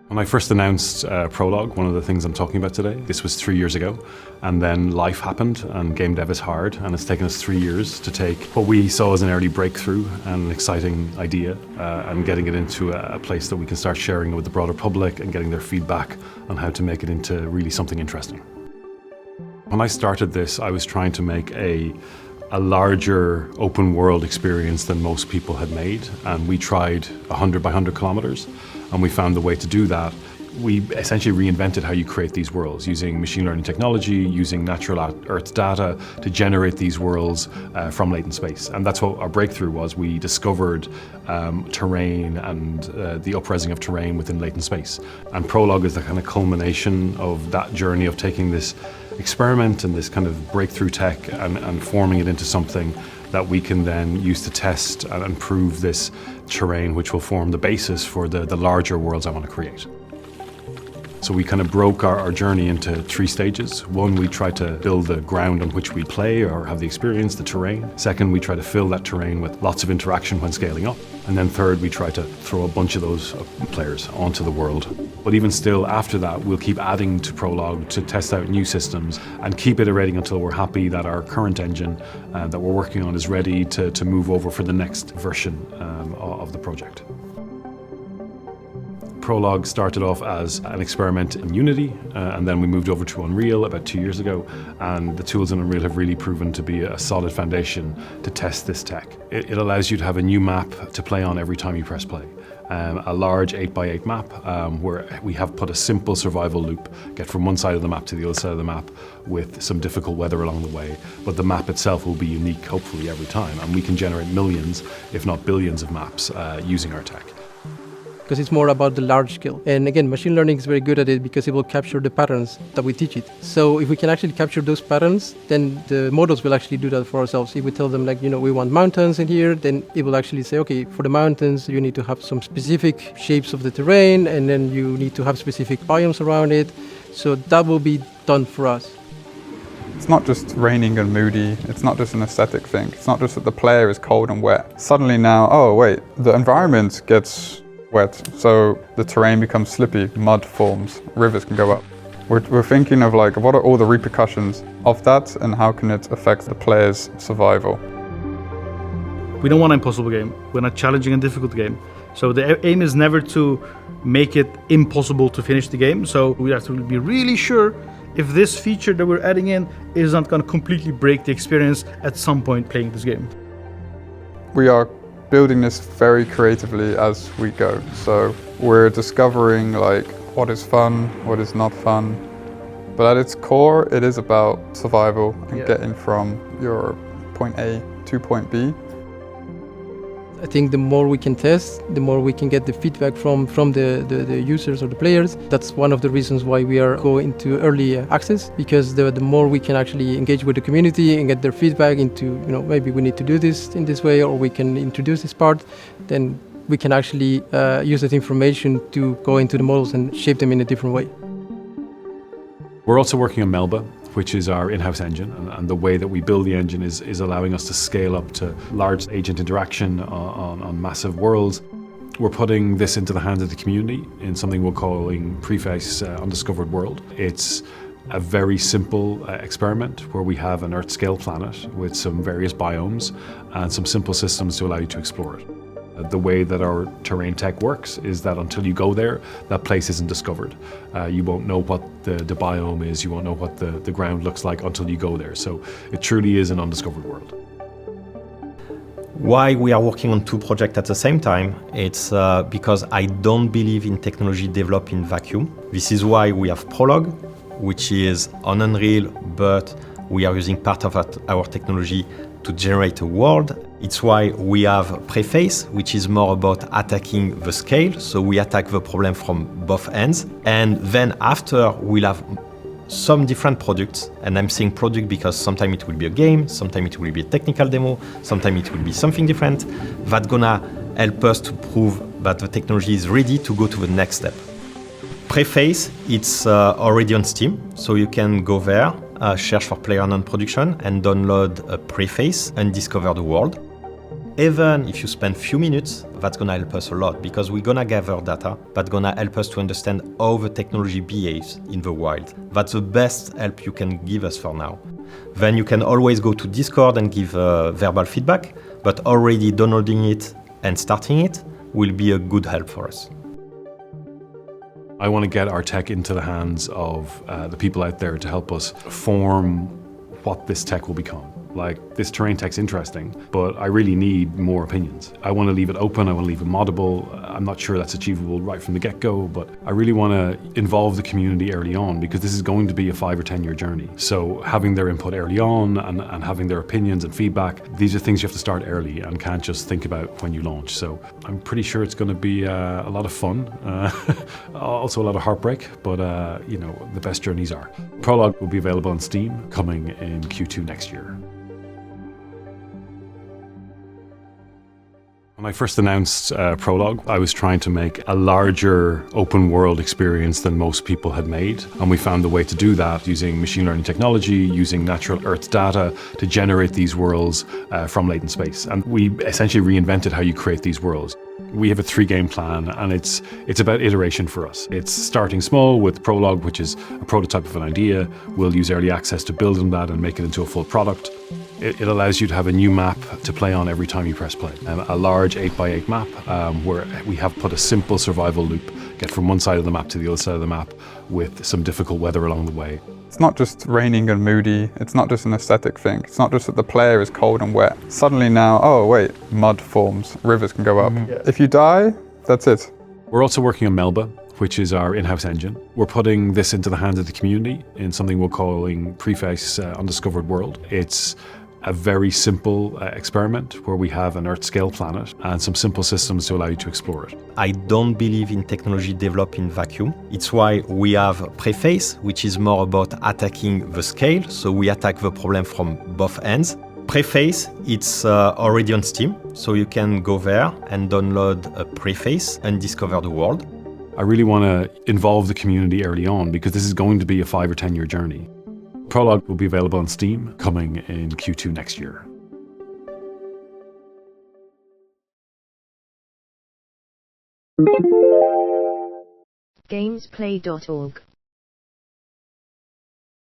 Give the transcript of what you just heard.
When I first announced Prologue, one of the things I'm talking about today, this was 3 years ago, and then life happened, and game dev is hard, and it's taken us 3 years to take what we saw as an early breakthrough and an exciting idea, and getting it into a place that we can start sharing it with the broader public and getting their feedback on how to make it into really something interesting. When I started this, I was trying to make a larger open world experience than most people had made, and we tried 100 by 100 kilometers, and we found the way to do that. We essentially reinvented how you create these worlds using machine learning technology, using natural Earth data to generate these worlds from latent space. And that's what our breakthrough was. We discovered terrain and the upresing of terrain within latent space. And Prologue is the kind of culmination of that journey of taking this experiment and this kind of breakthrough tech and forming it into something that we can then use to test and improve this terrain, which will form the basis for the larger worlds I want to create. So we kind of broke our journey into 3 stages. One, we tried to build the ground on which we play or have the experience, the terrain. Second, we try to fill that terrain with lots of interaction when scaling up. And then third, we try to throw a bunch of those players onto the world. But even still, after that, we'll keep adding to Prologue to test out new systems and keep iterating until we're happy that our current engine that we're working on is ready to move over for the next version of the project. Prologue started off as an experiment in Unity, and then we moved over to Unreal about 2 years ago, and the tools in Unreal have really proven to be a solid foundation to test this tech. It allows you to have a new map to play on every time you press play. A large 8x8 map where we have put a simple survival loop, get from one side of the map to the other side of the map with some difficult weather along the way, but the map itself will be unique hopefully every time, and we can generate millions, if not billions of maps using our tech. Because it's more about the large scale. And again, machine learning is very good at it because it will capture the patterns that we teach it. So if we can actually capture those patterns, then the models will actually do that for ourselves. If we tell them like, we want mountains in here, then it will actually say, okay, for the mountains, you need to have some specific shapes of the terrain, and then you need to have specific biomes around it. So that will be done for us. It's not just raining and moody, it's not just an aesthetic thing. It's not just that the player is cold and wet. Suddenly now, oh wait, the environment gets wet, so the terrain becomes slippy, mud forms, rivers can go up. We're thinking of like, what are all the repercussions of that and how can it affect the player's survival? We don't want an impossible game, we're not challenging and difficult game. So the aim is never to make it impossible to finish the game, so we have to be really sure if this feature that we're adding in is not going to completely break the experience at some point playing this game. We are building this very creatively as we go. So we're discovering like what is fun, what is not fun. But at its core, it is about survival and getting from your point A to point B. I think the more we can test, the more we can get the feedback from the users or the players. That's one of the reasons why we are going into early access, because the more we can actually engage with the community and get their feedback into, maybe we need to do this in this way, or we can introduce this part, then we can actually use that information to go into the models and shape them in a different way. We're also working on Melba, which is our in-house engine, and the way that we build the engine is allowing us to scale up to large agent interaction on massive worlds. We're putting this into the hands of the community in something we're calling Preface Undiscovered World. It's a very simple experiment where we have an Earth-scale planet with some various biomes and some simple systems to allow you to explore it. The way that our terrain tech works is that until you go there, that place isn't discovered. You won't know what the biome is, you won't know what the ground looks like until you go there. So it truly is an undiscovered world. Why we are working on two projects at the same time, it's because I don't believe in technology developed in vacuum. This is why we have Prologue, which is on Unreal, but we are using part of our technology to generate a world. It's why we have Preface, which is more about attacking the scale. So we attack the problem from both ends. And then after, we'll have some different products. And I'm saying product because sometimes it will be a game, sometimes it will be a technical demo, sometimes it will be something different. That's gonna help us to prove that the technology is ready to go to the next step. Preface, it's already on Steam, so you can go there, search for PLAYERUNKNOWN Productions and download a Preface and discover the world. Even if you spend few minutes, that's gonna help us a lot because we're gonna gather data that's gonna help us to understand how the technology behaves in the wild. That's the best help you can give us for now. Then you can always go to Discord and give verbal feedback, but already downloading it and starting it will be a good help for us. I want to get our tech into the hands of the people out there to help us form what this tech will become. Like, this terrain tech's interesting, but I really need more opinions. I want to leave it open, I want to leave it moddable. I'm not sure that's achievable right from the get-go, but I really want to involve the community early on because this is going to be a 5 or 10 year journey. So having their input early on and having their opinions and feedback, these are things you have to start early and can't just think about when you launch. So I'm pretty sure it's going to be a lot of fun, also a lot of heartbreak, but the best journeys are. Prologue will be available on Steam coming in Q2 next year. When I first announced Prologue, I was trying to make a larger open world experience than most people had made. And we found a way to do that using machine learning technology, using natural Earth data to generate these worlds from latent space. And we essentially reinvented how you create these worlds. We have a 3-game plan and it's about iteration for us. It's starting small with Prologue, which is a prototype of an idea. We'll use early access to build on that and make it into a full product. It allows you to have a new map to play on every time you press play. A large 8x8 map where we have put a simple survival loop, get from one side of the map to the other side of the map with some difficult weather along the way. It's not just raining and moody, it's not just an aesthetic thing, it's not just that the player is cold and wet. Suddenly now, oh wait, mud forms, rivers can go up. If you die, that's it. We're also working on Melba, which is our in-house engine. We're putting this into the hands of the community in something we're calling Preface Undiscovered World. It's a very simple experiment where we have an Earth-scale planet and some simple systems to allow you to explore it. I don't believe in technology developed in vacuum. It's why we have Preface, which is more about attacking the scale. So we attack the problem from both ends. Preface, it's already on Steam, so you can go there and download a Preface and discover the world. I really want to involve the community early on because this is going to be a 5 or 10 year journey. Prologue will be available on Steam coming in Q2 next year. gamezplay.org